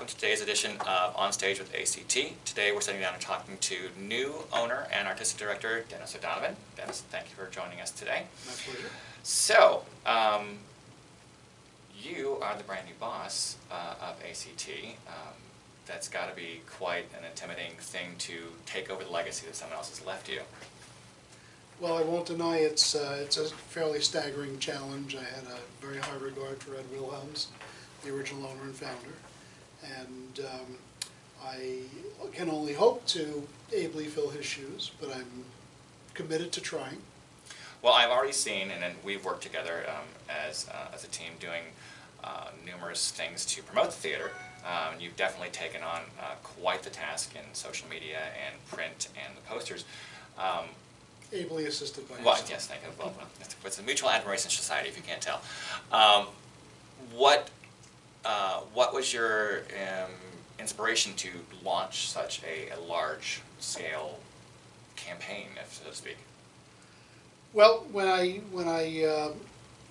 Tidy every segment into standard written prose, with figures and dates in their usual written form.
welcome to today's edition of On Stage with A.C.T. Today we're sitting down and talking to new owner and artistic director Dennis O'Donovan. Dennis, thank you for joining us today. My pleasure. So, you are the brand new boss of A.C.T. That's got to be quite an intimidating thing to take over the legacy that someone else has left you. Well, I won't deny it's a fairly staggering challenge. I had a very high regard for Ed Wilhelms, the original owner and founder, and I can only hope to ably fill his shoes, but I'm committed to trying. Well, I've already seen, and then we've worked together as a team doing numerous things to promote the theater. You've definitely taken on quite the task in social media and print and the posters. Ably assisted by Well, yourself. yes, thank you. Well, it's a mutual admiration society, if you can't tell. What was your inspiration to launch such a large-scale campaign, so to speak? Well, when I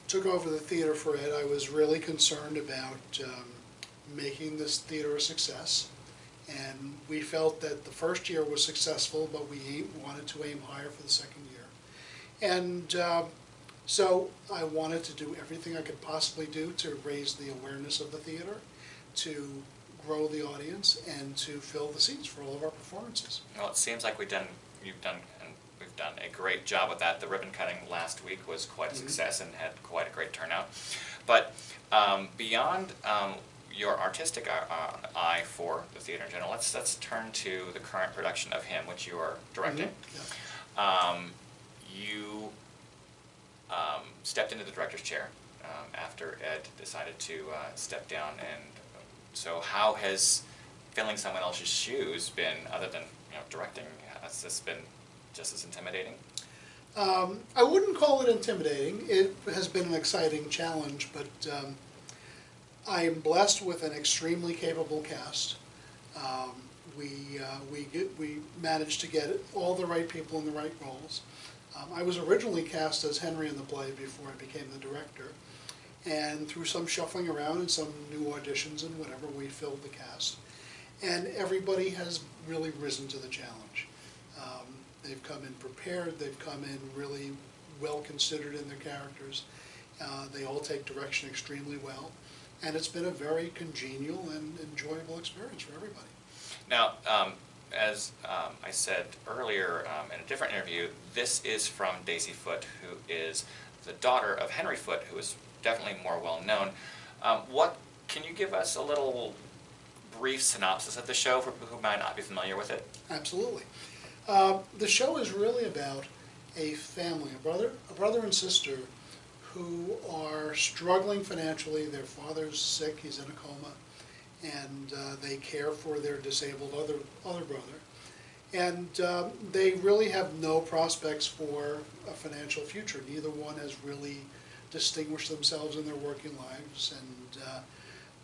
took over the theater for Ed, I was really concerned about making this theater a success. And we felt that the first year was successful, but we wanted to aim higher for the second year. And so I wanted to do everything I could possibly do to raise the awareness of the theater, to grow the audience, and to fill the seats for all of our performances. Well, it seems like we've done a great job with that. The ribbon cutting last week was quite a success and had quite a great turnout. But beyond your artistic eye for the theater in general, let's turn to the current production of him, which you are directing. Yeah. You stepped into the director's chair after Ed decided to step down, and so how has filling someone else's shoes been, other than directing? Has this been just as intimidating? I wouldn't call it intimidating. It has been an exciting challenge, but I am blessed with an extremely capable cast. We managed to get all the right people in the right roles. I was originally cast as Henry in the play before I became the director, and through some shuffling around and some new auditions and whatever, we filled the cast. And everybody has really risen to the challenge. They've come in prepared, they've come in really well considered in their characters. They all take direction extremely well. And it's been a very congenial and enjoyable experience for everybody. Now, as I said earlier in a different interview, this is from Daisy Foote, who is the daughter of Henry Foote, who is definitely more well known. Can you give us a little brief synopsis of the show for people who might not be familiar with it? Absolutely. The show is really about a family, a brother and sister, who are struggling financially. Their father's sick, he's in a coma, and they care for their disabled other brother. And they really have no prospects for a financial future. Neither one has really distinguished themselves in their working lives, and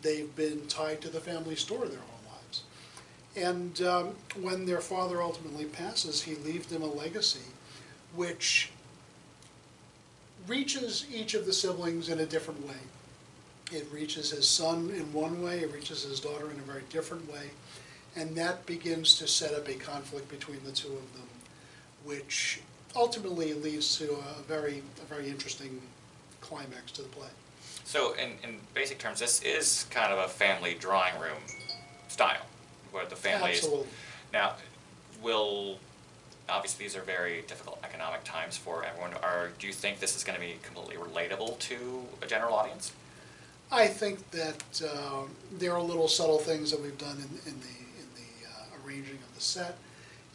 they've been tied to the family store their whole lives. And when their father ultimately passes, he leaves them a legacy which reaches each of the siblings in a different way. It reaches his son in one way, it reaches his daughter in a very different way, and that begins to set up a conflict between the two of them, which ultimately leads to a very interesting climax to the play. So in basic terms, this is kind of a family drawing room style, where the family Absolutely. is... Now, obviously these are very difficult economic times for everyone. Do you think this is going to be completely relatable to a general audience? I think that there are little subtle things that we've done in the arranging of the set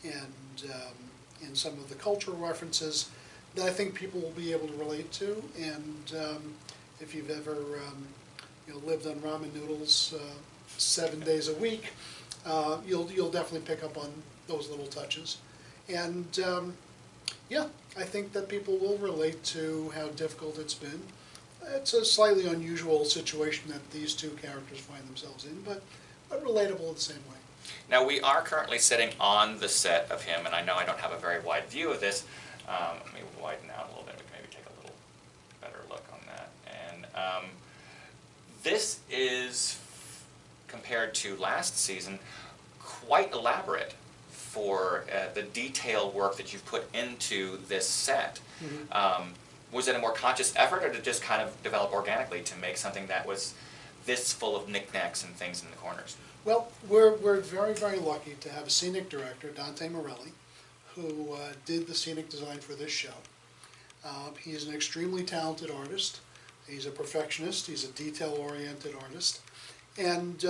and in some of the cultural references that I think people will be able to relate to. And if you've ever lived on ramen noodles 7 days a week, you'll definitely pick up on those little touches. And yeah, I think that people will relate to how difficult it's been. It's a slightly unusual situation that these two characters find themselves in, but relatable in the same way. Now, we are currently sitting on the set of him, and I know I don't have a very wide view of this. Let me widen out a little bit. We can maybe take a little better look on that. And this is compared to last season, quite elaborate for the detail work that you've put into this set. Was it a more conscious effort, or did it just kind of develop organically to make something that was this full of knickknacks and things in the corners? Well, we're very, very lucky to have a scenic director, Dante Morelli, who did the scenic design for this show. He's an extremely talented artist. He's a perfectionist. He's a detail-oriented artist. And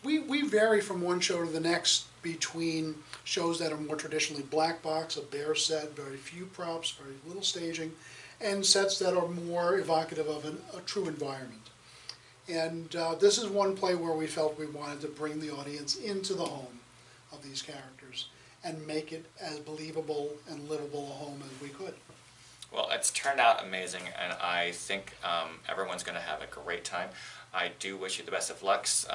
we vary from one show to the next between shows that are more traditionally black box, a bare set, very few props, very little staging, and sets that are more evocative of a true environment. And this is one play where we felt we wanted to bring the audience into the home of these characters and make it as believable and livable a home as we could. Well, it's turned out amazing, and I think everyone's going to have a great time. I do wish you the best of lucks.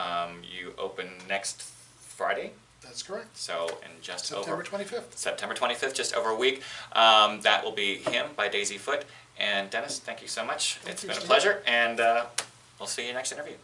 You open next Friday? That's correct. So in just September 25th. September 25th, just over a week. That will be Him by Daisy Foote. And Dennis, thank you so much. It's been a pleasure, and we'll see you next interview.